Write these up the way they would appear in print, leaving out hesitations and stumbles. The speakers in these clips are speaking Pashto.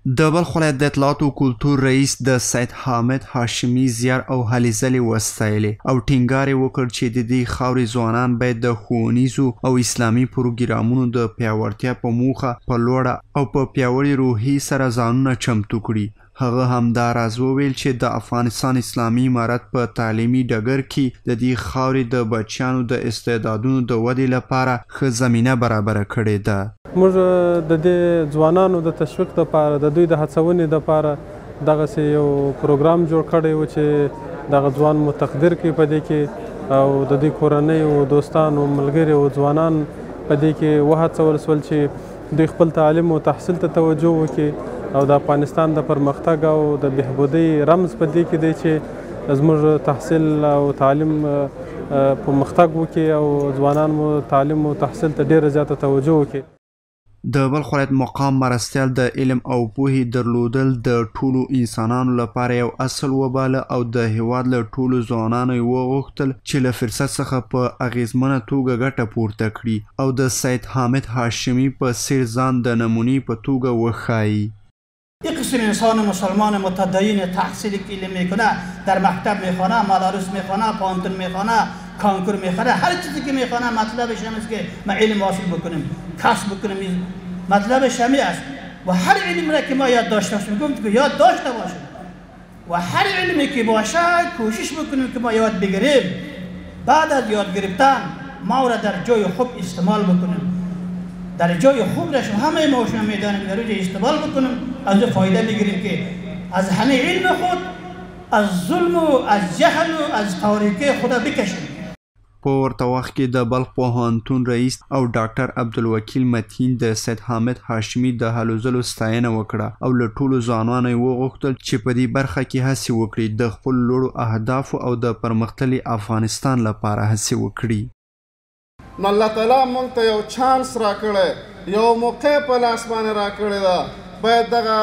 د بلخ ولایت د اطلاعات او کلتور رئیس د سید حامد هاشمي زیار او هلې ځلې وستایلې او ټینګار یې وکړ چې د دې خاورې ځوانان باید د ښوونیزو او اسلامي پروګرامونو د پیاوړتیا په موخه په لوړه او په پیاوړې روحیې سره ځانونه چمتو کړي. هغه همداراز وویل چې د افغانستان اسلامي امارت په تعلیمي ډګر کې د دې خاورې د بچیانو د استعدادونو د ودې لپاره ښه زمینه برابره کړې ده. موږ د دې ځوانانو د تشویق لپاره د دوی د هڅونې لپاره دغسې یو پروګرام جوړ کړی و چې دغه ځوان مو تقدیر کړي په دې کې او د دوی کورنۍ او دوستان او ملګري او ځوانان په دې کې وهڅول شول چې دوی خپل تعلیم او تحصیل ته توجه وکړي او د افغانستان د پرمختګ او د بهبودۍ رمز په دې کې دی چې زموږ تحصیل او تعلیم پرمختګ وکړي او ځوانان مو تعلیم او تحصیل ته ډېره زیاته توجه وکړي. د بلخ ولایت مقام مرستیال د علم او پوهې درلودل د ټولو انسانانو لپاره یو اصل وباله او د هیواد له ټولو ځوانانو یې وغوښتل چې له فرصت څخه په اغیزمنه توګه ګټه پورته کړي او د سید حامد هاشمی په څیر ځان د نمونې په توګه وښایي. یک قسم انسان مسلمان متدین تحصیل علم میکنه، در مکتب میخوانه، مدارس میخوانه، پانتون میخوانه، کانکور میخوانه، هر چیزی که میخوانه مطلبش هم است که ما علم حاصل بکنیم، کسب بکنیم. مطلبش همین است و هر علمی را که ما یاد داشته باشیم میگم که یاد داشته باشیم و هر علمی که باشه کوشش بکنیم که ما یاد بگیریم. بعد از یاد گرفتن ما را در جای خوب استعمال بکنیم، در جای خوب رشم همه موشون میدانیم در روی استعمال بکنیم، از فایده بگیریم که از همه علم خود از ظلم و از جهل و از تاریکی خدا بکشیم. په ورته وخت کې د بلخ پوهنتون رئیس او ډاکټر عبدالوکیل متین د سید حامد هاشمي د هلو ځلو ستاینه وکړه او له ټولو ځوانانو یې وغوښتل چې په دې برخه کې هڅې وکړي، د خپلو لوړو اهدافو او د پرمختللي افغانستان لپاره هڅې وکړي. نو الله تعالی مونږ ته یو چانس راکړی، یو موقع په لاس باندې راکړې ده، باید دغه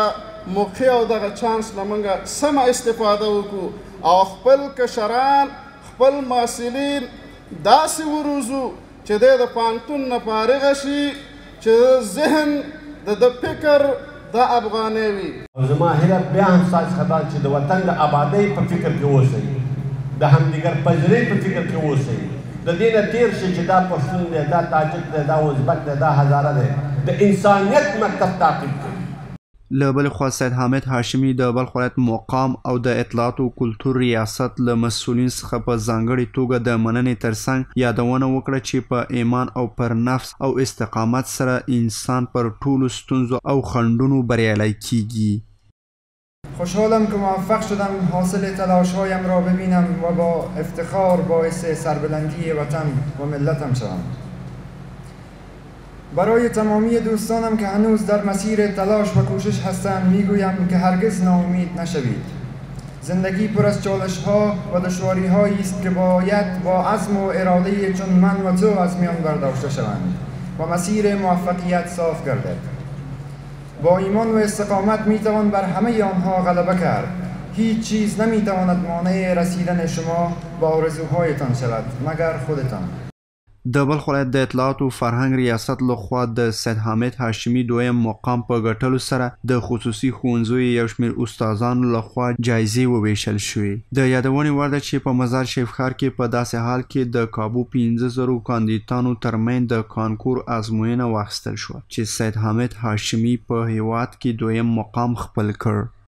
موقع او دغه چانس نه مونږ سمه استفاده وکړو او خپل کشران خپل محصلین داسې وروزو چې دی د پوهنتون نه فارغه شي چې ذهن د فکر د افغانۍ وي. زما هیله بیا هم ستاسو څخه دا چې د وطن د آبادۍ په فکر کې اوسئ، د همدیګر پذیرۍ په فکر کې اوسئ، د دې نه تېر شئ چې دا پښتون دی، دا تاجک دی، دا ازبک دی، دا هزاره دی، د انسانیت مکتب تعقیب کړئ. له بلې خوا سید حامد هاشمي د بلخ ولایت مقام او د اطلاعات او کلتور ریاست له مسؤلین څخه په ځانګړې توګه د مننې ترڅنګ یادونه وکړه چې په ایمان او پر نفس او استقامت سره انسان پر ټولو ستونزو او خنډونو بریالی کیږي. خوشحالم که موفق شدم حاصل تلاش‌هایم را ببینم و با افتخار باعث سربلندی وطن و ملتم شوم. برای تمامی دوستانم که هنوز در مسیر تلاش و کوشش هستند میگویم که هرگز ناامید نشوید. زندگی پر از چالش‌ها و دشواری‌هایی است که باید با عزم و اراده چون من و تو از میان برداشته شوند و مسیر موفقیت صاف گردد. با ایمان و استقامت میتوان بر همه آنها غلبه کرد. هیچ چیز نمیتواند مانع رسیدن شما به آرزوهایتان شود مگر خودتان. د بلخ ولایت د اطلاعات او فرهنګ ریاست لخوا د سید حامد هاشمي دویم مقام په ګټلو سره د خصوصي ښوونځیو یو شمېر استادانو لخوا جایزې وویشل شوې. د یادونې وړ ده چې په مزار شریف ښار کې په داسې حال کې د کابو 15,000 کاندیدانو ترمنځ د کانکور ازموینه واخیستل شوه چې سید حامد هاشمي په هیواد کې دویم مقام خپل کړ.